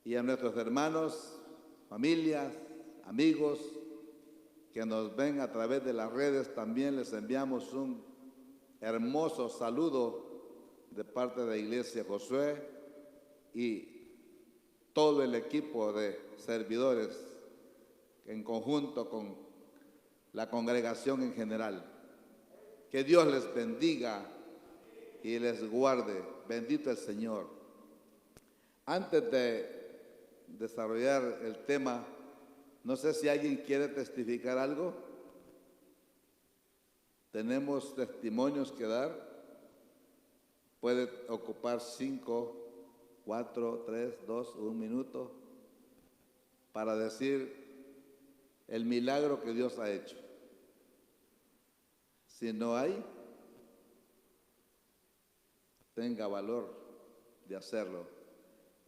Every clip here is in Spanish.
y a nuestros hermanos, familias, amigos que nos ven a través de las redes, también les enviamos un hermoso saludo de parte de la Iglesia Josué y todo el equipo de servidores en conjunto con la congregación en general. Que Dios les bendiga y les guarde. Bendito el Señor. Antes de desarrollar el tema, no sé si alguien quiere testificar algo. Tenemos testimonios que dar. Puede ocupar 5, 4, 3, 2, 1 minuto para decir el milagro que Dios ha hecho. Si no hay, tenga valor de hacerlo.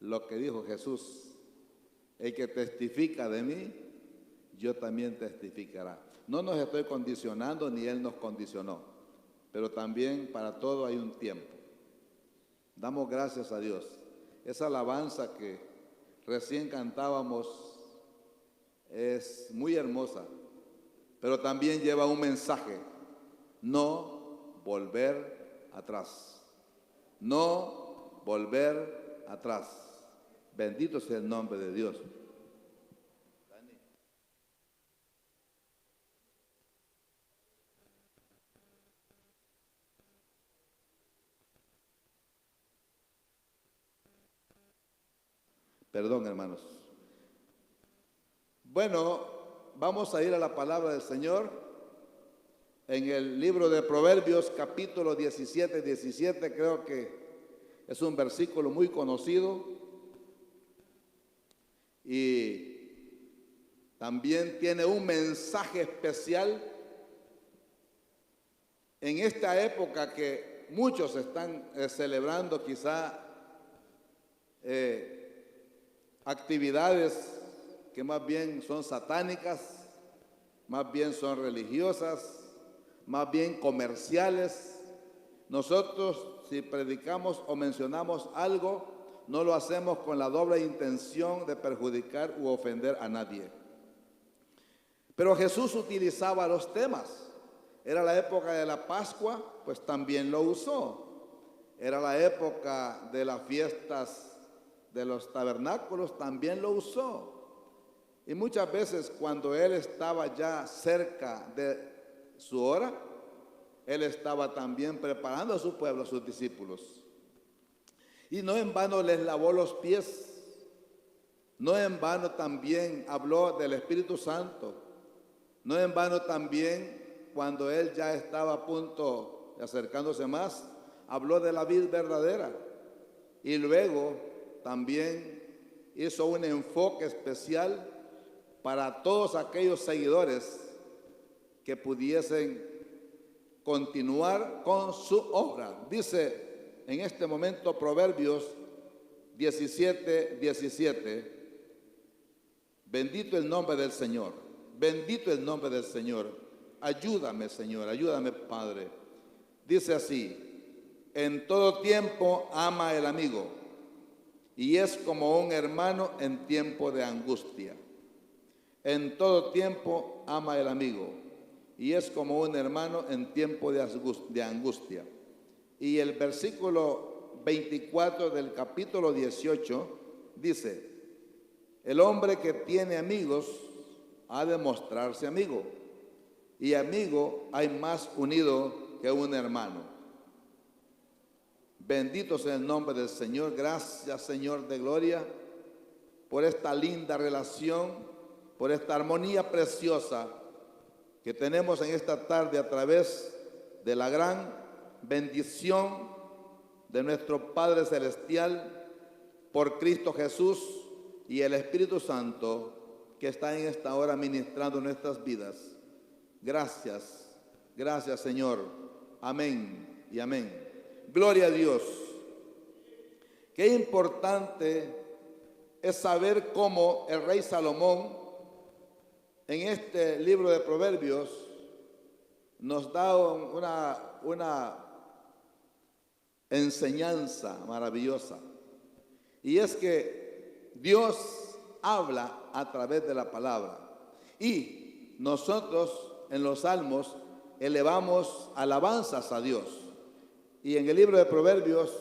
Lo que dijo Jesús, el que testifica de mí, yo también testificará. No nos estoy condicionando, ni Él nos condicionó, pero también para todo hay un tiempo. Damos gracias a Dios. Esa alabanza que recién cantábamos es muy hermosa, pero también lleva un mensaje: no volver atrás, no volver atrás. Bendito sea el nombre de Dios. Perdón, hermanos. Bueno, vamos a ir a la palabra del Señor en el libro de Proverbios, capítulo 17, creo que es un versículo muy conocido y también tiene un mensaje especial en esta época que muchos están celebrando quizá actividades que más bien son satánicas, más bien son religiosas, más bien comerciales. Nosotros, si predicamos o mencionamos algo, no lo hacemos con la doble intención de perjudicar u ofender a nadie. Pero Jesús utilizaba los temas. Era la época de la Pascua, pues también lo usó. Era la época de las fiestas de los tabernáculos, también lo usó. Y muchas veces cuando Él estaba ya cerca de su hora, Él estaba también preparando a su pueblo, a sus discípulos. Y no en vano les lavó los pies. No en vano también habló del Espíritu Santo. No en vano también, cuando Él ya estaba a punto de acercándose más, habló de la vid verdadera. Y luego también hizo un enfoque especial para todos aquellos seguidores que pudiesen continuar con su obra. Dice en este momento Proverbios 17, bendito el nombre del Señor, bendito el nombre del Señor. Ayúdame, Señor, ayúdame, Padre. Dice así: en todo tiempo ama el amigo, y es como un hermano en tiempo de angustia. En todo tiempo ama el amigo, y es como un hermano en tiempo de angustia. Y el versículo 24 del capítulo 18 dice: el hombre que tiene amigos ha de mostrarse amigo, y amigo hay más unido que un hermano. Bendito sea el nombre del Señor. Gracias, Señor de gloria, por esta linda relación, por esta armonía preciosa que tenemos en esta tarde a través de la gran bendición de nuestro Padre Celestial por Cristo Jesús y el Espíritu Santo que está en esta hora ministrando nuestras vidas. Gracias, gracias, Señor. Amén y amén. Gloria a Dios. Qué importante es saber cómo el rey Salomón en este libro de Proverbios nos da una enseñanza maravillosa. Y es que Dios habla a través de la palabra. Y nosotros en los salmos elevamos alabanzas a Dios. Y en el libro de Proverbios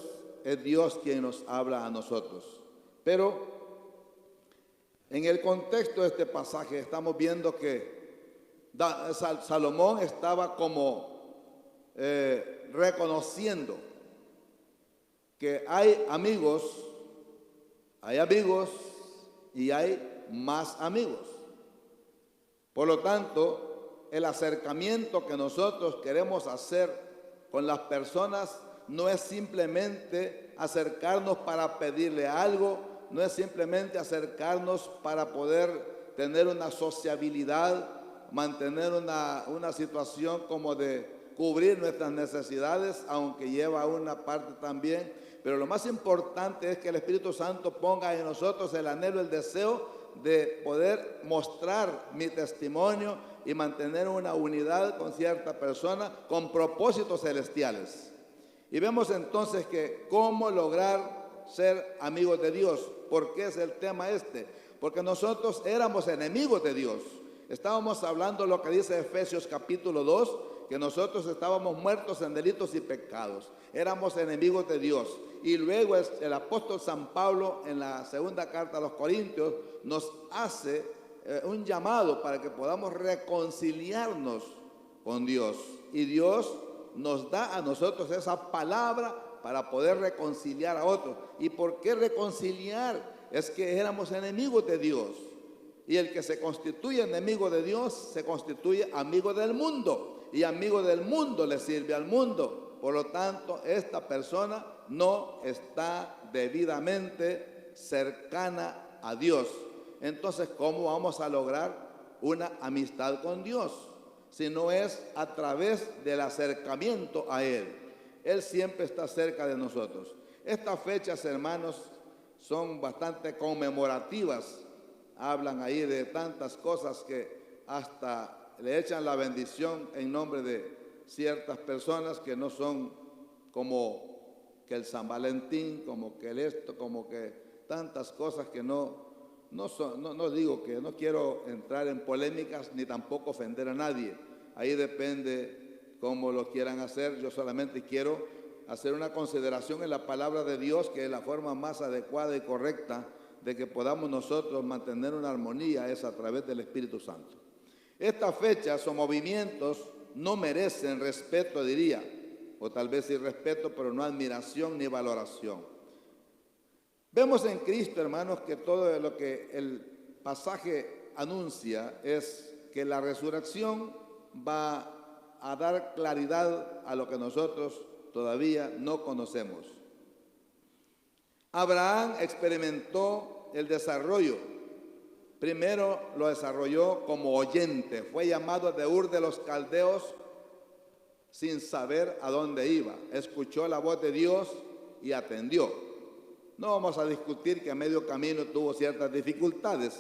es Dios quien nos habla a nosotros. Pero en el contexto de este pasaje estamos viendo que Salomón estaba como reconociendo que hay amigos y hay más amigos. Por lo tanto, el acercamiento que nosotros queremos hacer con las personas no es simplemente acercarnos para pedirle algo, no es simplemente acercarnos para poder tener una sociabilidad, mantener una situación como de cubrir nuestras necesidades, aunque lleva una parte también. Pero lo más importante es que el Espíritu Santo ponga en nosotros el anhelo, el deseo de poder mostrar mi testimonio y mantener una unidad con cierta persona con propósitos celestiales. Y vemos entonces que cómo lograr ser amigos de Dios. ¿Por qué es el tema este? Porque nosotros éramos enemigos de Dios. Estábamos hablando de lo que dice Efesios capítulo 2, que nosotros estábamos muertos en delitos y pecados. Éramos enemigos de Dios. Y luego el apóstol San Pablo en la segunda carta a los Corintios nos hace un llamado para que podamos reconciliarnos con Dios. Y Dios nos da a nosotros esa palabra para poder reconciliar a otros. ¿Y por qué reconciliar? Es que éramos enemigos de Dios. Y el que se constituye enemigo de Dios se constituye amigo del mundo. Y amigo del mundo le sirve al mundo. Por lo tanto, esta persona no está debidamente cercana a Dios. Entonces, ¿cómo vamos a lograr una amistad con Dios? Si no es a través del acercamiento a Él. Él siempre está cerca de nosotros. Estas fechas, hermanos, son bastante conmemorativas. Hablan ahí de tantas cosas que hasta le echan la bendición en nombre de ciertas personas que no son como que el San Valentín, como que el esto, como que tantas cosas que no digo que no quiero entrar en polémicas ni tampoco ofender a nadie. Ahí depende cómo lo quieran hacer. Yo solamente quiero hacer una consideración en la palabra de Dios, que es la forma más adecuada y correcta de que podamos nosotros mantener una armonía, es a través del Espíritu Santo. Estas fechas o movimientos no merecen respeto, diría, o tal vez sí respeto, pero no admiración ni valoración. Vemos en Cristo, hermanos, que todo lo que el pasaje anuncia es que la resurrección va a dar claridad a lo que nosotros todavía no conocemos. Abraham experimentó el desarrollo. Primero lo desarrolló como oyente. Fue llamado de Ur de los Caldeos sin saber a dónde iba. Escuchó la voz de Dios y atendió. No vamos a discutir que a medio camino tuvo ciertas dificultades.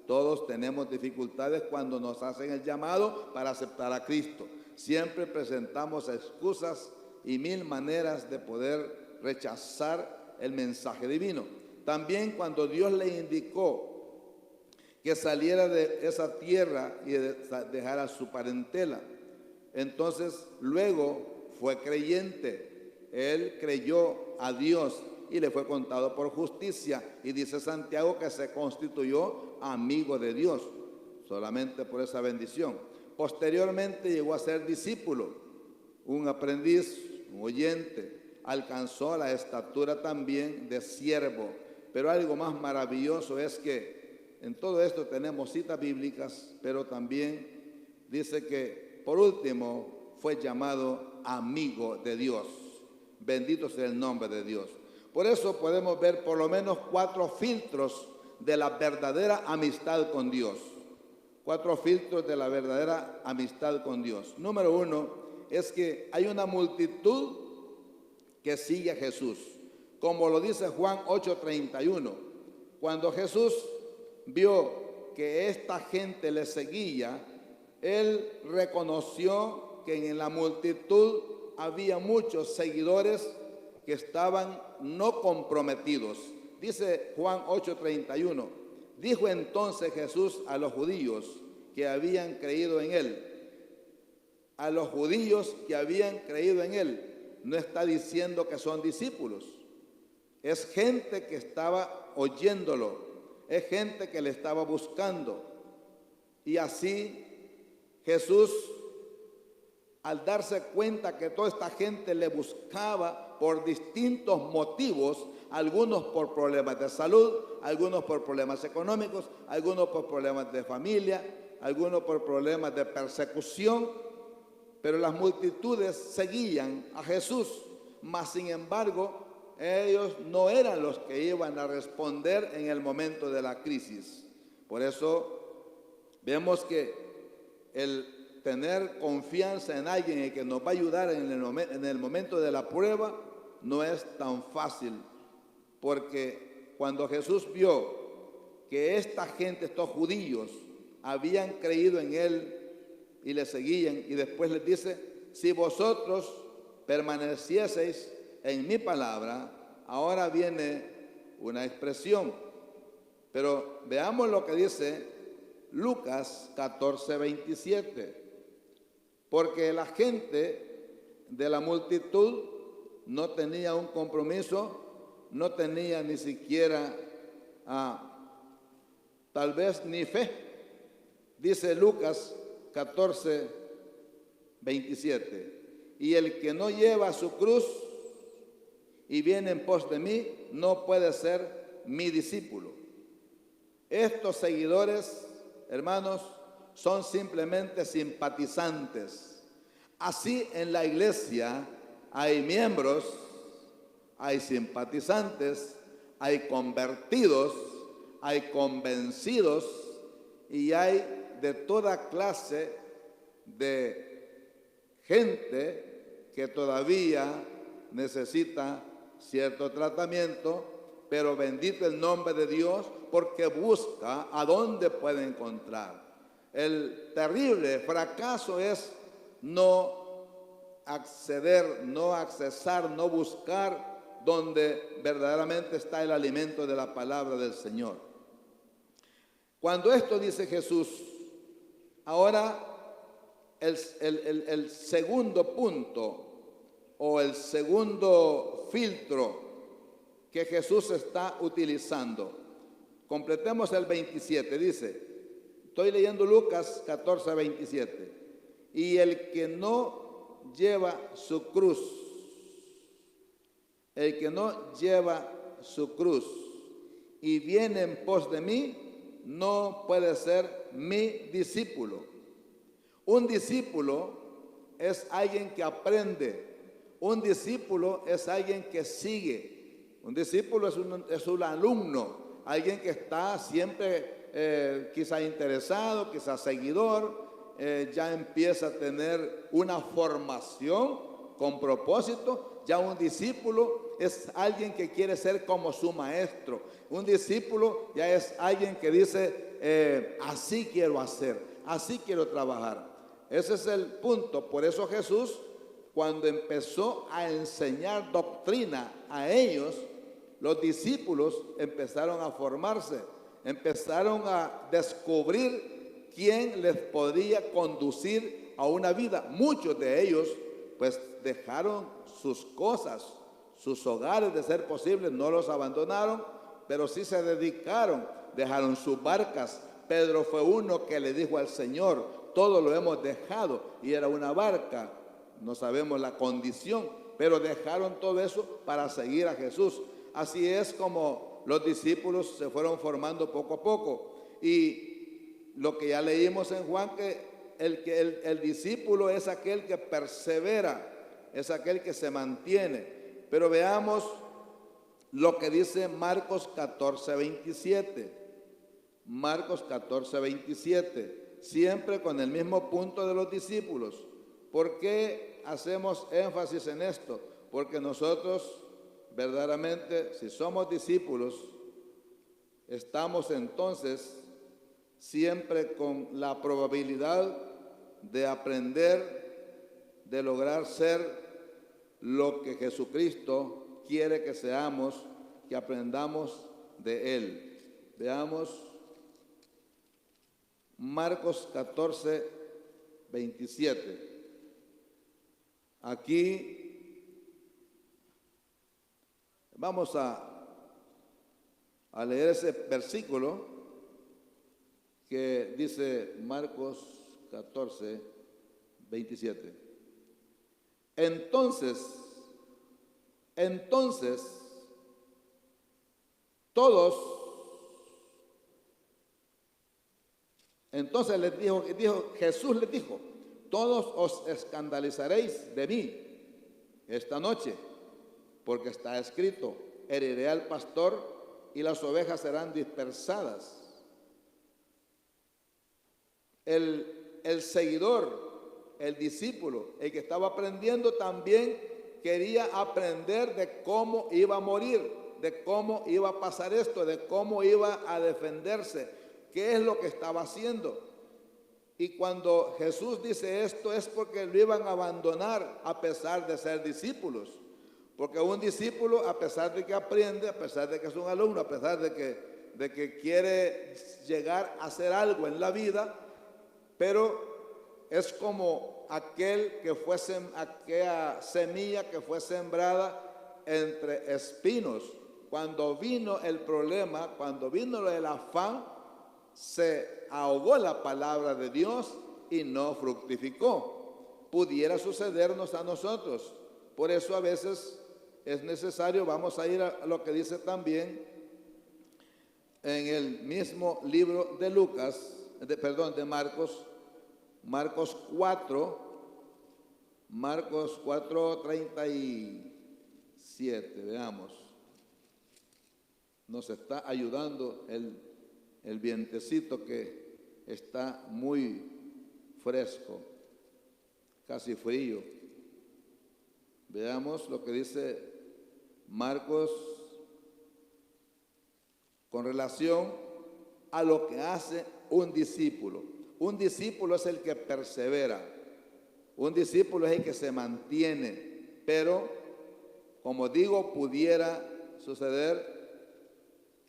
Todos tenemos dificultades cuando nos hacen el llamado para aceptar a Cristo. Siempre presentamos excusas y mil maneras de poder rechazar el mensaje divino. También cuando Dios le indicó que saliera de esa tierra y dejara su parentela, entonces luego fue creyente. Él creyó a Dios y le fue contado por justicia. Y dice Santiago que se constituyó amigo de Dios solamente por esa bendición. Posteriormente llegó a ser discípulo, un aprendiz, un oyente. Alcanzó la estatura también de siervo. Pero algo más maravilloso es que en todo esto tenemos citas bíblicas, pero también dice que por último fue llamado amigo de Dios. Bendito sea el nombre de Dios. Por eso podemos ver por lo menos 4 filtros de la verdadera amistad con Dios. 4 filtros de la verdadera amistad con Dios. Número 1 es que hay una multitud que sigue a Jesús. Como lo dice Juan 8:31. Cuando Jesús vio que esta gente le seguía, Él reconoció que en la multitud había muchos seguidores que estaban no comprometidos. dice Juan 8:31, dijo entonces Jesús a los judíos que habían creído en él. A los judíos que habían creído en él, no está diciendo que son discípulos. Es gente que estaba oyéndolo, es gente que le estaba buscando. Y así Jesús, al darse cuenta que toda esta gente le buscaba por distintos motivos, algunos por problemas de salud, algunos por problemas económicos, algunos por problemas de familia, algunos por problemas de persecución, pero las multitudes seguían a Jesús, mas sin embargo, ellos no eran los que iban a responder en el momento de la crisis. Por eso vemos que el tener confianza en alguien que nos va a ayudar en el momento de la prueba no es tan fácil, porque cuando Jesús vio que esta gente, estos judíos, habían creído en él y le seguían, y después les dice, si vosotros permanecieseis en mi palabra, ahora viene una expresión, pero veamos lo que dice Lucas 14:27, porque la gente de la multitud no tenía un compromiso, no tenía ni siquiera tal vez ni fe. Dice Lucas 14:27, y el que no lleva su cruz y viene en pos de mí, no puede ser mi discípulo. Estos seguidores, hermanos, son simplemente simpatizantes. Así en la iglesia hay miembros, hay simpatizantes, hay convertidos, hay convencidos y hay de toda clase de gente que todavía necesita cierto tratamiento, pero bendito el nombre de Dios porque busca a dónde puede encontrar. El terrible fracaso es no acceder, no accesar, no buscar donde verdaderamente está el alimento de la palabra del Señor. Cuando esto dice Jesús, ahora el segundo punto o el segundo filtro que Jesús está utilizando. Completemos el 27, dice, estoy leyendo Lucas 14:27, y el que no lleva su cruz, el que no lleva su cruz y viene en pos de mí, no puede ser mi discípulo. Un discípulo es alguien que aprende. Un discípulo es alguien que sigue. Un discípulo es un alumno, alguien que está siempre quizá interesado, quizá seguidor, ya empieza a tener una formación con propósito. Ya un discípulo es alguien que quiere ser como su maestro. Un discípulo ya es alguien que dice, así quiero hacer, así quiero trabajar. Ese es el punto. Por eso Jesús, cuando empezó a enseñar doctrina a ellos, los discípulos empezaron a formarse, empezaron a descubrir quién les podía conducir a una vida. Muchos de ellos pues dejaron sus cosas, sus hogares de ser posible, no los abandonaron, pero sí se dedicaron, dejaron sus barcas. Pedro fue uno que le dijo al Señor, todo lo hemos dejado, y era una barca, no sabemos la condición, pero dejaron todo eso para seguir a Jesús. Así es como los discípulos se fueron formando poco a poco. Y lo que ya leímos en Juan, que el discípulo es aquel que persevera, es aquel que se mantiene. Pero veamos lo que dice Marcos 14:27. Marcos 14:27, siempre con el mismo punto de los discípulos. ¿Por qué hacemos énfasis en esto? Porque nosotros verdaderamente, si somos discípulos, estamos entonces siempre con la probabilidad de aprender, de lograr ser lo que Jesucristo quiere que seamos, que aprendamos de él. Veamos Marcos 14, 27. Aquí vamos a leer ese versículo que dice Marcos 14, 27. Entonces, Jesús les dijo, todos os escandalizaréis de mí esta noche, porque está escrito, heriré al pastor y las ovejas serán dispersadas. El seguidor, el discípulo, el que estaba aprendiendo también quería aprender de cómo iba a morir, de cómo iba a pasar esto, de cómo iba a defenderse, qué es lo que estaba haciendo. Y cuando Jesús dice esto es porque lo iban a abandonar a pesar de ser discípulos. Porque un discípulo, a pesar de que aprende, a pesar de que es un alumno, a pesar de que quiere llegar a hacer algo en la vida, pero es como aquella semilla que fue sembrada entre espinos. Cuando vino el problema, cuando vino el afán, se ahogó la palabra de Dios y no fructificó. Pudiera sucedernos a nosotros. Por eso a veces es necesario, vamos a ir a lo que dice también en el mismo libro de de Marcos 4, 37, veamos. Nos está ayudando el vientecito que está muy fresco, casi frío. Veamos lo que dice Marcos con relación a lo que hace un discípulo. Un discípulo es el que persevera. Un discípulo es el que se mantiene. Pero, como digo, pudiera suceder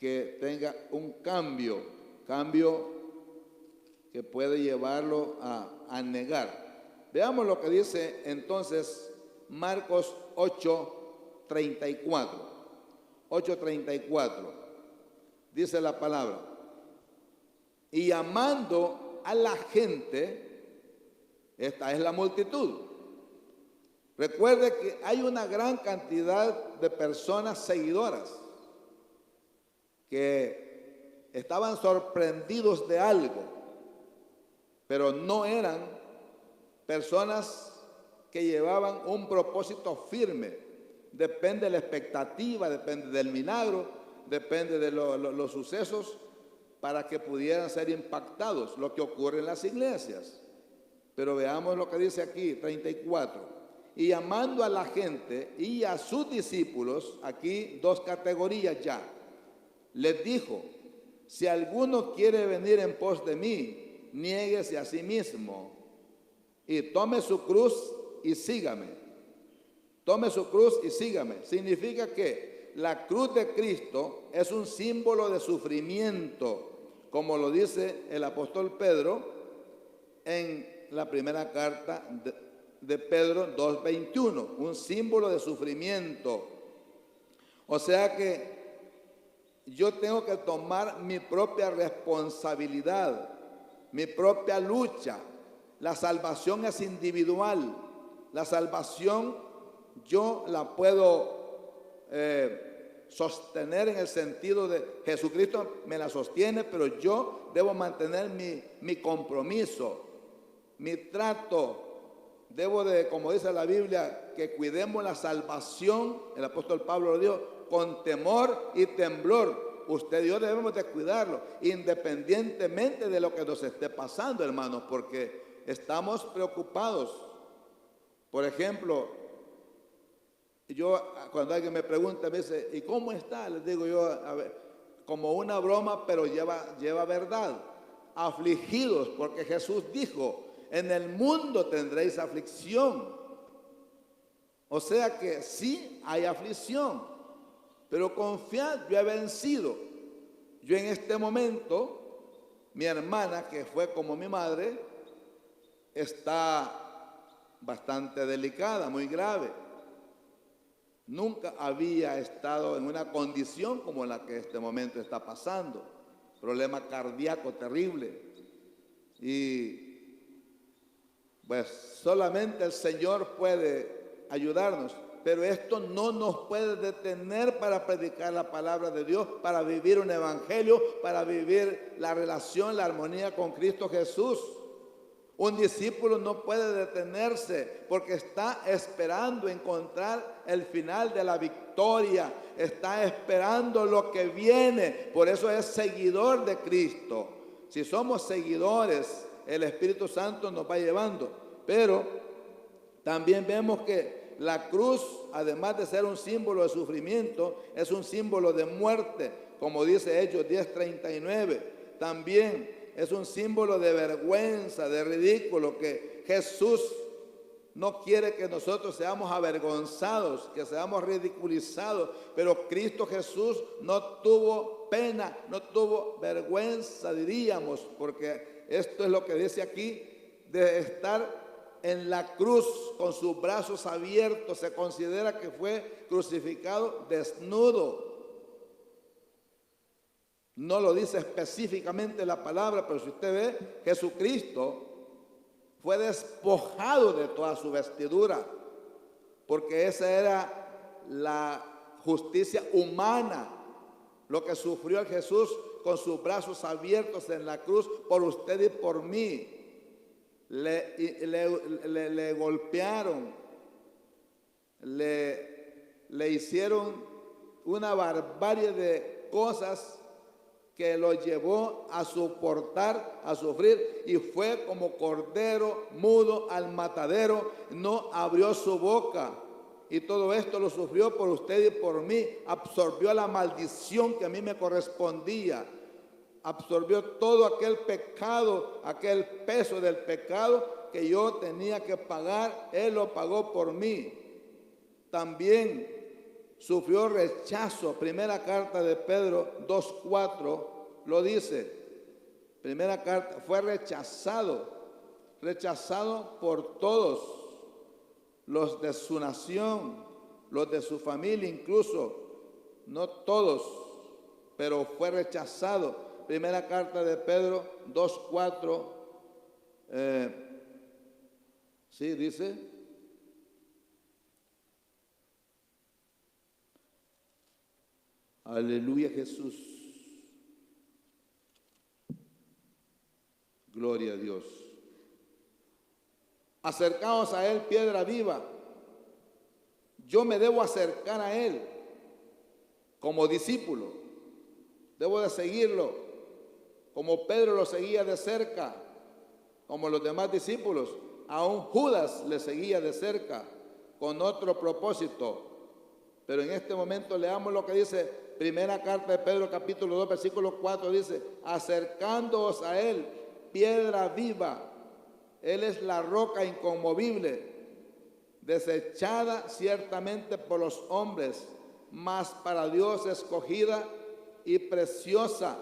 que tenga un cambio que puede llevarlo a negar. Veamos lo que dice entonces Marcos 8:34. 8:34. Dice la palabra. Y llamando a la gente, esta es la multitud. Recuerde que hay una gran cantidad de personas seguidoras que estaban sorprendidos de algo, pero no eran personas que llevaban un propósito firme. Depende de la expectativa, depende del milagro, depende de los sucesos para que pudieran ser impactados, lo que ocurre en las iglesias. Pero veamos lo que dice aquí, 34. Y llamando a la gente y a sus discípulos, aquí dos categorías ya, les dijo, si alguno quiere venir en pos de mí, niéguese a sí mismo y tome su cruz y sígame. Tome su cruz y sígame. Significa que la cruz de Cristo es un símbolo de sufrimiento, como lo dice el apóstol Pedro en la primera carta de Pedro 2:21, un símbolo de sufrimiento. O sea que yo tengo que tomar mi propia responsabilidad, mi propia lucha. La salvación es individual. La salvación yo la puedo sostener en el sentido de Jesucristo me la sostiene, pero yo debo mantener mi compromiso, mi trato. Debo de, como dice la Biblia, que cuidemos la salvación. El apóstol Pablo lo dijo, con temor y temblor. Usted y yo debemos de cuidarlo, independientemente de lo que nos esté pasando, hermanos, porque estamos preocupados. Por ejemplo, yo cuando alguien me pregunta, me dice, ¿y cómo está? Les digo yo, a ver, como una broma, pero lleva verdad. Afligidos, porque Jesús dijo, en el mundo tendréis aflicción. O sea que sí hay aflicción, pero confiad, yo he vencido. Yo en este momento, mi hermana, que fue como mi madre, está bastante delicada, muy grave. Nunca había estado en una condición como la que en este momento está pasando. Problema cardíaco terrible. Y pues solamente el Señor puede ayudarnos. Pero esto no nos puede detener para predicar la palabra de Dios, para vivir un evangelio, para vivir la relación, la armonía con Cristo Jesús. Un discípulo no puede detenerse porque está esperando encontrar el final de la victoria, está esperando lo que viene, por eso es seguidor de Cristo. Si somos seguidores, el Espíritu Santo nos va llevando, pero también vemos que la cruz, además de ser un símbolo de sufrimiento, es un símbolo de muerte, como dice Hechos 10:39. También es un símbolo de vergüenza, de ridículo, que Jesús no quiere que nosotros seamos avergonzados, que seamos ridiculizados, pero Cristo Jesús no tuvo pena, no tuvo vergüenza, diríamos, porque esto es lo que dice aquí, de estar en la cruz con sus brazos abiertos. Se considera que fue crucificado desnudo. No lo dice específicamente la palabra, pero si usted ve, Jesucristo fue despojado de toda su vestidura, porque esa era la justicia humana, lo que sufrió Jesús con sus brazos abiertos en la cruz por usted y por mí. Le golpearon, le hicieron una barbarie de cosas que lo llevó a soportar, a sufrir, y fue como cordero mudo al matadero, no abrió su boca. Y todo esto lo sufrió por usted y por mí. Absorbió la maldición que a mí me correspondía. Absorbió todo aquel pecado, aquel peso del pecado que yo tenía que pagar. Él lo pagó por mí. También sufrió rechazo. Primera carta de Pedro 2:4 lo dice. Primera carta, fue rechazado por todos los de su nación, los de su familia incluso, no todos, pero fue rechazado. Primera carta de Pedro 2:4, sí, dice: aleluya Jesús, gloria a Dios. Acercaos a Él, piedra viva. Yo me debo acercar a Él como discípulo. Debo de seguirlo, como Pedro lo seguía de cerca, como los demás discípulos. Aún Judas le seguía de cerca, con otro propósito. Pero en este momento leamos lo que dice primera carta de Pedro, capítulo 2, versículo 4, dice: acercándoos a Él, piedra viva. Él es la roca inconmovible, desechada ciertamente por los hombres, mas para Dios escogida y preciosa.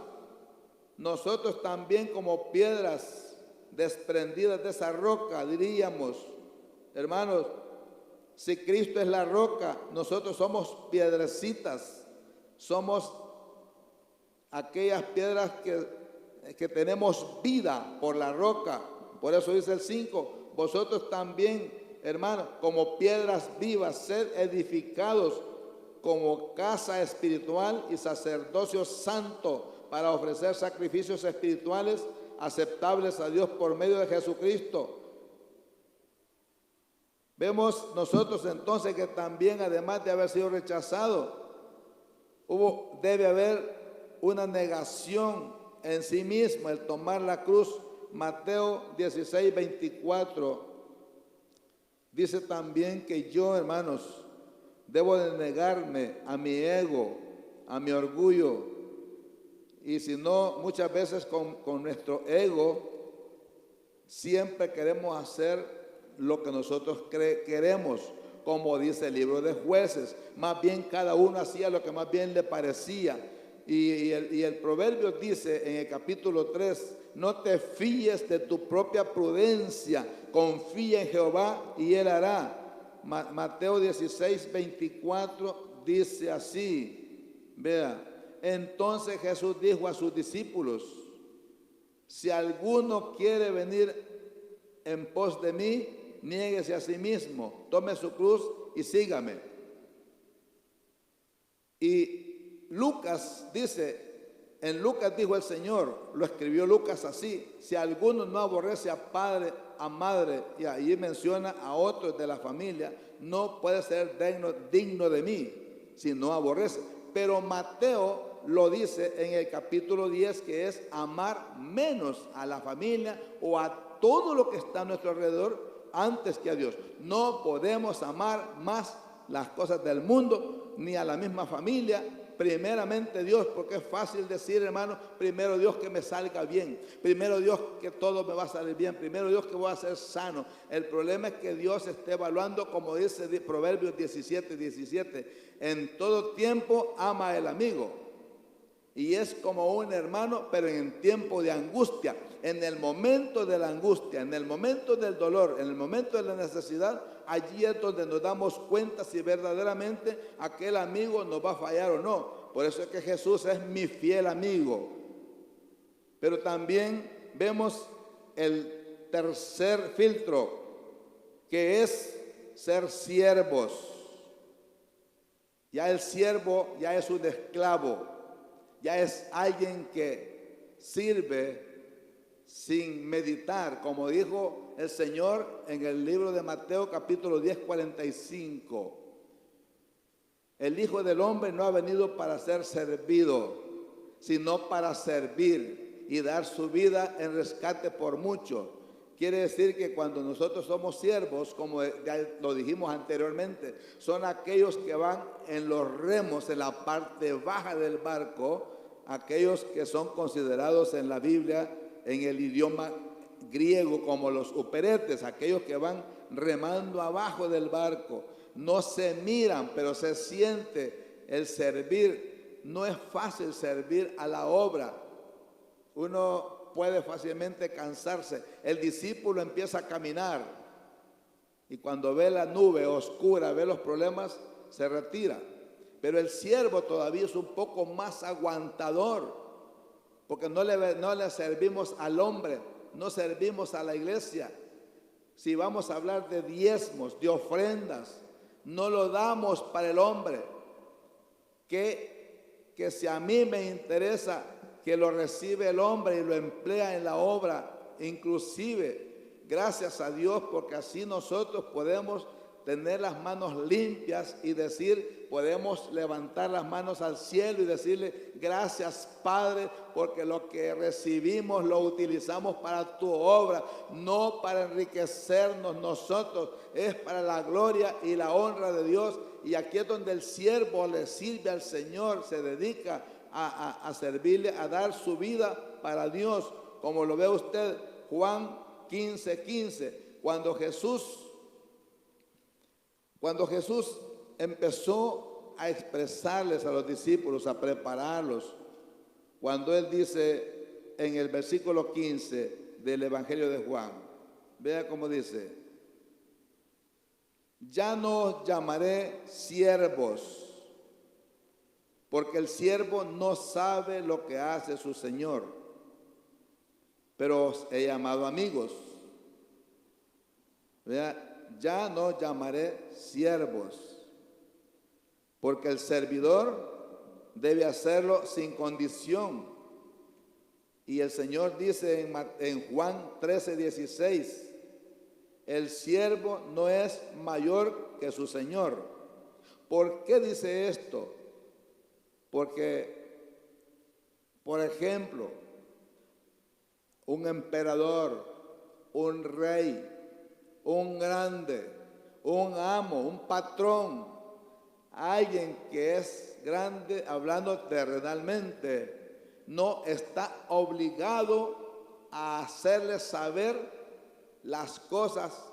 Nosotros también, como piedras desprendidas de esa roca, diríamos, hermanos, si Cristo es la roca, nosotros somos piedrecitas, somos aquellas piedras que tenemos vida por la roca. Por eso dice el 5, vosotros también, hermanos, como piedras vivas, sed edificados como casa espiritual y sacerdocio santo, para ofrecer sacrificios espirituales aceptables a Dios por medio de Jesucristo. Vemos nosotros entonces que también, además de haber sido rechazado, debe haber una negación en sí mismo, el tomar la cruz. Mateo 16:24 dice también que yo, hermanos, debo de negarme a mi ego, a mi orgullo. Y si no, muchas veces con nuestro ego siempre queremos hacer lo que nosotros queremos, como dice el libro de Jueces. Más bien cada uno hacía lo que más bien le parecía. Y el proverbio dice en el capítulo 3, no te fíes de tu propia prudencia, confía en Jehová y Él hará. Mateo 16, 24 dice así, vea, entonces Jesús dijo a sus discípulos, si alguno quiere venir en pos de mí, niéguese a sí mismo, tome su cruz y sígame. Y Lucas dice, en Lucas dijo el Señor, lo escribió Lucas así, si alguno no aborrece a padre, a madre, y ahí menciona a otros de la familia, no puede ser digno de mí, si no aborrece. Pero Mateo lo dice en el capítulo 10, que es amar menos a la familia o a todo lo que está a nuestro alrededor antes que a Dios. No podemos amar más las cosas del mundo ni a la misma familia. Primeramente Dios, porque es fácil decir, hermano, primero Dios que me salga bien, primero Dios que todo me va a salir bien, primero Dios que voy a ser sano. El problema es que Dios esté evaluando, como dice Proverbios 17, 17, en todo tiempo ama al amigo. Y es como un hermano, pero en tiempo de angustia, en el momento de la angustia, en el momento del dolor, en el momento de la necesidad, allí es donde nos damos cuenta si verdaderamente aquel amigo nos va a fallar o no. Por eso es que Jesús es mi fiel amigo. Pero también vemos el tercer filtro, que es ser siervos. Ya el siervo ya es un esclavo. Ya es alguien que sirve sin meditar, como dijo el Señor en el libro de Mateo capítulo 10, 45. El Hijo del Hombre no ha venido para ser servido, sino para servir y dar su vida en rescate por muchos. Quiere decir que cuando nosotros somos siervos, como ya lo dijimos anteriormente, son aquellos que van en los remos, en la parte baja del barco, aquellos que son considerados en la Biblia, en el idioma griego, como los uperetes, aquellos que van remando abajo del barco. No se miran, pero se siente el servir. No es fácil servir a la obra. Uno puede fácilmente cansarse. El discípulo empieza a caminar y cuando ve la nube oscura, ve los problemas, se retira. Pero el siervo todavía es un poco más aguantador, porque no le servimos al hombre, no servimos a la iglesia. Si vamos a hablar de diezmos, de ofrendas, no lo damos para el hombre. Que si a mí me interesa que lo recibe el hombre y lo emplea en la obra, inclusive, gracias a Dios, porque así nosotros podemos tener las manos limpias y decir, podemos levantar las manos al cielo y decirle, gracias Padre, porque lo que recibimos lo utilizamos para tu obra, no para enriquecernos nosotros, es para la gloria y la honra de Dios. Y aquí es donde el siervo le sirve al Señor, se dedica a servirle, a dar su vida para Dios, como lo ve usted, Juan 15, 15, cuando Jesús empezó a expresarles a los discípulos, a prepararlos, cuando Él dice en el versículo 15 del Evangelio de Juan, vea cómo dice, ya no os llamaré siervos, porque el siervo no sabe lo que hace su Señor, pero os he llamado amigos. Vea, ya no llamaré siervos, porque el servidor debe hacerlo sin condición. Y el Señor dice en Juan 13, 16, el siervo no es mayor que su Señor. ¿Por qué dice esto? Porque, por ejemplo, un emperador, un rey, un grande, un amo, un patrón, alguien que es grande hablando terrenalmente, no está obligado a hacerle saber las cosas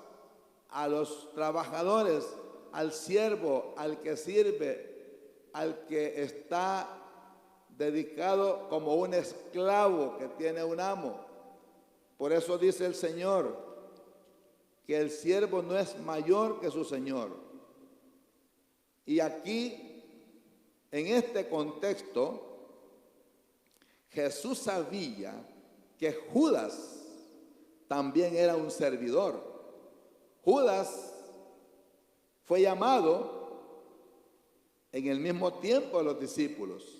a los trabajadores, al siervo, al que sirve, al que está dedicado como un esclavo que tiene un amo. Por eso dice el Señor que el siervo no es mayor que su Señor. Y aquí, en este contexto, Jesús sabía que Judas también era un servidor. Judas fue llamado en el mismo tiempo de los discípulos.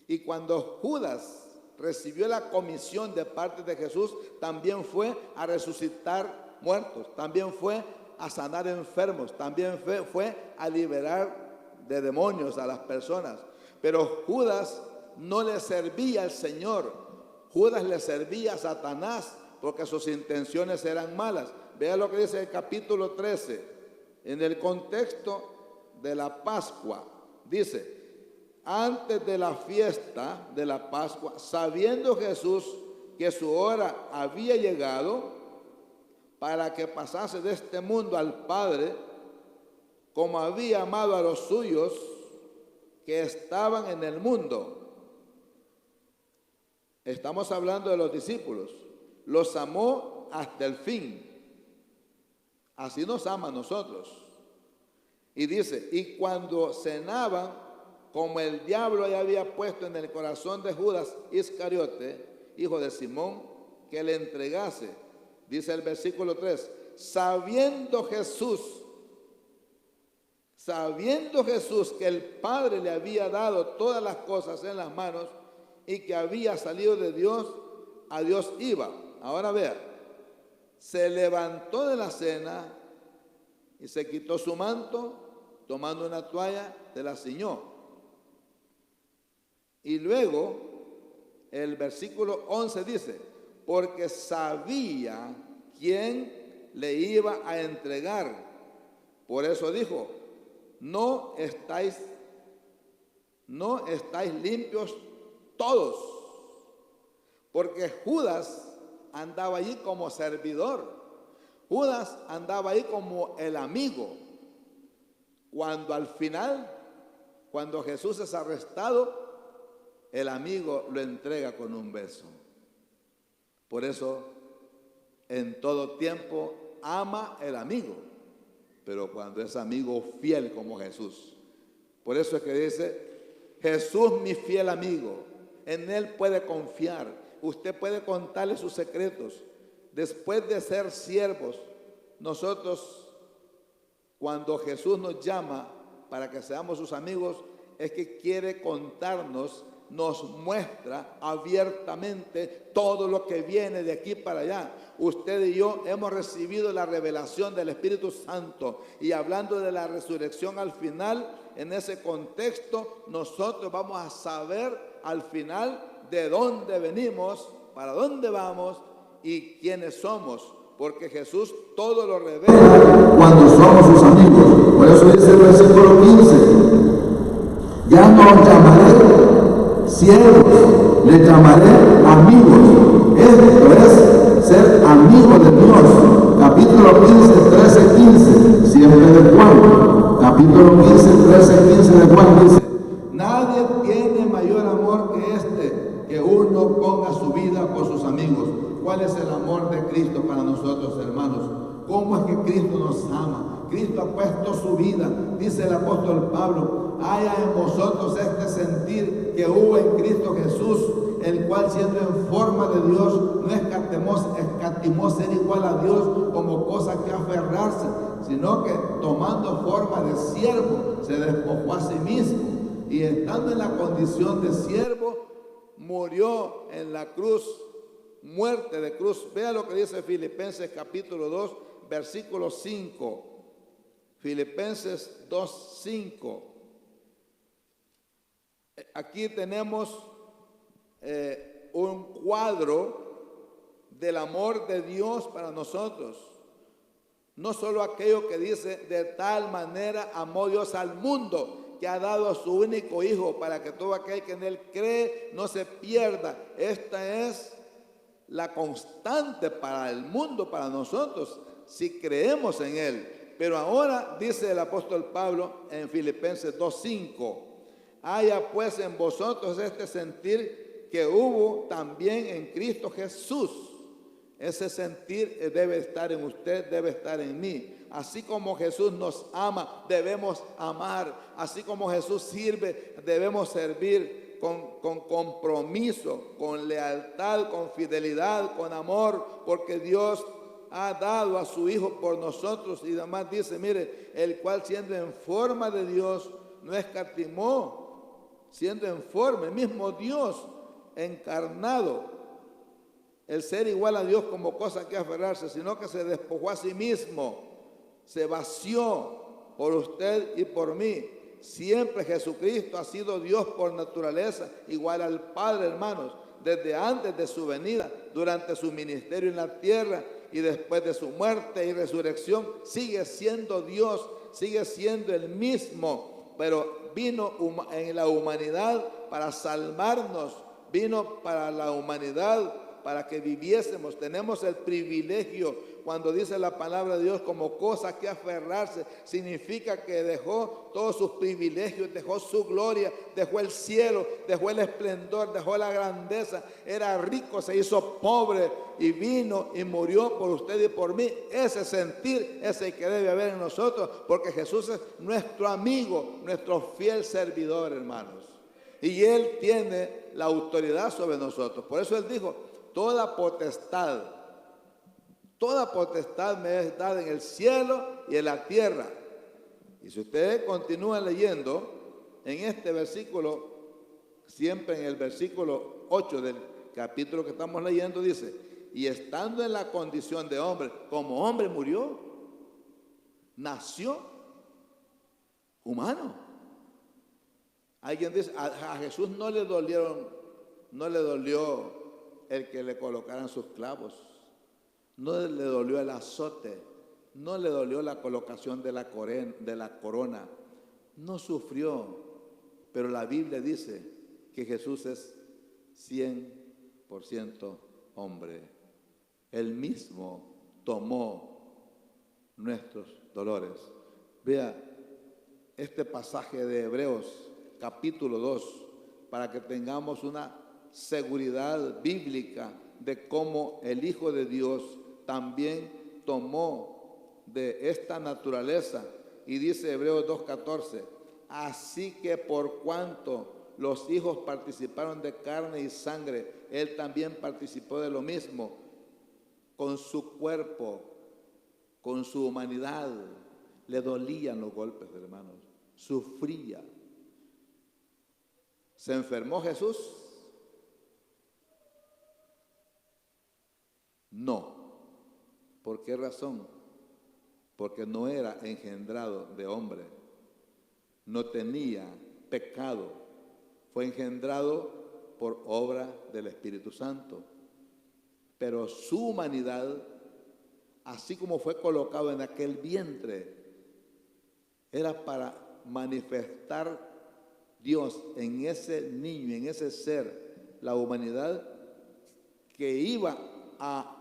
Y cuando Judas recibió la comisión de parte de Jesús, también fue a resucitar muertos, también fue a sanar enfermos, también fue a liberar de demonios a las personas. Pero Judas no le servía al Señor, Judas le servía a Satanás, porque sus intenciones eran malas. Vea lo que dice el capítulo 13, en el contexto de la Pascua. Dice: antes de la fiesta de la Pascua, sabiendo Jesús que su hora había llegado para que pasase de este mundo al Padre, como había amado a los suyos que estaban en el mundo. Estamos hablando de los discípulos. Los amó hasta el fin. Así nos ama a nosotros. Y dice: y cuando cenaban, como el diablo ya había puesto en el corazón de Judas Iscariote, hijo de Simón, que le entregase, dice el versículo 3, sabiendo Jesús que el Padre le había dado todas las cosas en las manos y que había salido de Dios, a Dios iba. Ahora vea, se levantó de la cena y se quitó su manto, tomando una toalla, se la ciñó. Y luego el versículo 11 dice: porque sabía quién le iba a entregar. Por eso dijo: no estáis limpios todos. Porque Judas andaba allí como servidor. Judas andaba ahí como el amigo. Cuando al final, cuando Jesús es arrestado, el amigo lo entrega con un beso. Por eso, en todo tiempo, ama el amigo. Pero cuando es amigo fiel como Jesús. Por eso es que dice: Jesús, mi fiel amigo. En Él puede confiar. Usted puede contarle sus secretos. Después de ser siervos, nosotros, cuando Jesús nos llama para que seamos sus amigos, es que quiere contarnos, nos muestra abiertamente todo lo que viene de aquí para allá. Usted y yo hemos recibido la revelación del Espíritu Santo, y hablando de la resurrección al final, en ese contexto, nosotros vamos a saber al final de dónde venimos, para dónde vamos y quiénes somos, porque Jesús todo lo revela cuando somos sus amigos. Por eso dice el versículo 15: ya no os llamaré siervos, les llamaré amigos. Esto es ser amigos de Dios. Capítulo 15, 13, 15, siempre de Juan. Capítulo 15, 13, 15 de Juan dice: nadie tiene mayor amor que este, que uno ponga su vida por sus amigos. ¿Cuál es el amor de Cristo para nosotros, hermanos? ¿Cómo es que Cristo nos ama? Cristo ha puesto su vida. Dice el apóstol Pablo: haya en vosotros este sentir que hubo en Cristo Jesús, el cual, siendo en forma de Dios, no escatimó ser igual a Dios como cosa que aferrarse, sino que tomando forma de siervo, se despojó a sí mismo, y estando en la condición de siervo, murió en la cruz, muerte de cruz. Vea lo que dice Filipenses capítulo 2, versículo 5. Filipenses 2, 5. Aquí tenemos un cuadro del amor de Dios para nosotros. No solo aquello que dice: de tal manera amó Dios al mundo, que ha dado a su único Hijo, para que todo aquel que en Él cree no se pierda. Esta es la constante para el mundo, para nosotros, si creemos en Él. Pero ahora dice el apóstol Pablo en Filipenses 2:5: Haya pues en vosotros este sentir que hubo también en Cristo Jesús. Ese sentir debe estar en usted, debe estar en mí. Así como Jesús nos ama, debemos amar. Así como Jesús sirve, debemos servir con compromiso, con lealtad, con fidelidad, con amor, porque Dios ha dado a su Hijo por nosotros. Y además dice, mire, el cual siendo en forma de Dios, no escatimó, siendo en forma, el mismo Dios encarnado, el ser igual a Dios como cosa que aferrarse, sino que se despojó a sí mismo, se vació por usted y por mí. Siempre Jesucristo ha sido Dios por naturaleza, igual al Padre, hermanos, desde antes de su venida, durante su ministerio en la tierra y después de su muerte y resurrección, sigue siendo Dios, sigue siendo el mismo, pero vino en la humanidad para salvarnos, vino para la humanidad para que viviésemos. Tenemos el privilegio, cuando dice la palabra de Dios, como cosa que aferrarse, significa que dejó todos sus privilegios, dejó su gloria, dejó el cielo, dejó el esplendor, dejó la grandeza, era rico, se hizo pobre y vino y murió por usted y por mí. Ese sentir es el que debe haber en nosotros, porque Jesús es nuestro amigo, nuestro fiel servidor, hermanos, y Él tiene la autoridad sobre nosotros. Por eso Él dijo, toda potestad me es dada en el cielo y en la tierra. Y si ustedes continúan leyendo en este versículo, siempre en el versículo 8 del capítulo que estamos leyendo, dice, y estando en la condición de hombre, como hombre murió, nació humano. Alguien dice, a Jesús no le dolió el que le colocaran sus clavos, no le dolió el azote, no le dolió la colocación de la corona, no sufrió, pero la Biblia dice que Jesús es 100% hombre. Él mismo tomó nuestros dolores. Vea este pasaje de Hebreos capítulo 2 para que tengamos una seguridad bíblica de cómo el Hijo de Dios también tomó de esta naturaleza. Y dice Hebreos 2:14, así que por cuanto los hijos participaron de carne y sangre, Él también participó de lo mismo, con su cuerpo, con su humanidad. Le dolían los golpes, hermanos, sufría. ¿Se enfermó Jesús? No. ¿Por qué razón? Porque no era engendrado de hombre, no tenía pecado, fue engendrado por obra del Espíritu Santo. Pero su humanidad, así como fue colocado en aquel vientre, era para manifestar Dios en ese niño, en ese ser, la humanidad que iba a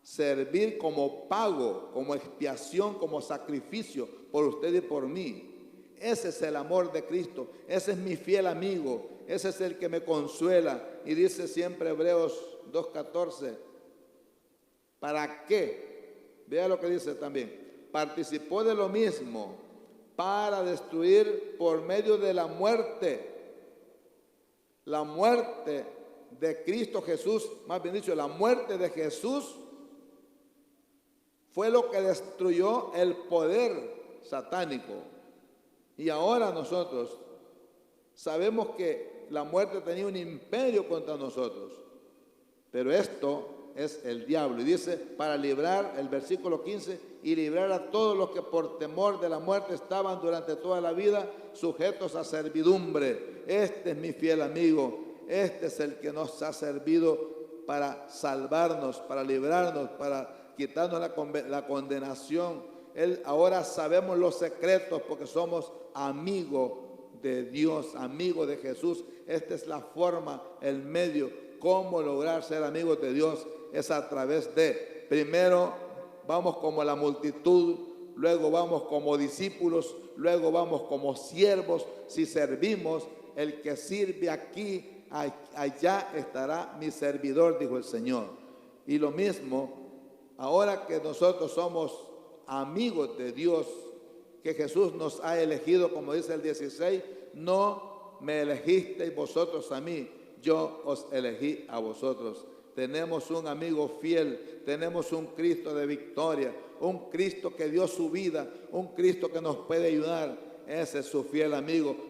servir como pago, como expiación, como sacrificio por usted y por mí. Ese es el amor de Cristo, ese es mi fiel amigo, ese es el que me consuela. Y dice siempre Hebreos 2:14, ¿para qué? Vea lo que dice también, participó de lo mismo para destruir por medio de la muerte de Cristo Jesús, más bien dicho, la muerte de Jesús fue lo que destruyó el poder satánico. Y ahora nosotros sabemos que la muerte tenía un imperio contra nosotros, pero esto es el diablo. Y dice, para librar, el versículo 15, y librar a todos los que por temor de la muerte estaban durante toda la vida sujetos a servidumbre. Este es mi fiel amigo, este es el que nos ha servido para salvarnos, para librarnos, para quitarnos la condenación. Ahora sabemos los secretos porque somos amigos de Dios, amigos de Jesús. Esta es la forma, el medio, cómo lograr ser amigos de Dios, es a través de, primero vamos como la multitud, luego vamos como discípulos, luego vamos como siervos. Si servimos, el que sirve aquí, allá estará mi servidor, dijo el Señor. Y lo mismo, ahora que nosotros somos amigos de Dios, que Jesús nos ha elegido, como dice el 16, no me elegisteis vosotros a mí, yo os elegí a vosotros. Tenemos un amigo fiel, tenemos un Cristo de victoria, un Cristo que dio su vida, un Cristo que nos puede ayudar. Ese es su fiel amigo.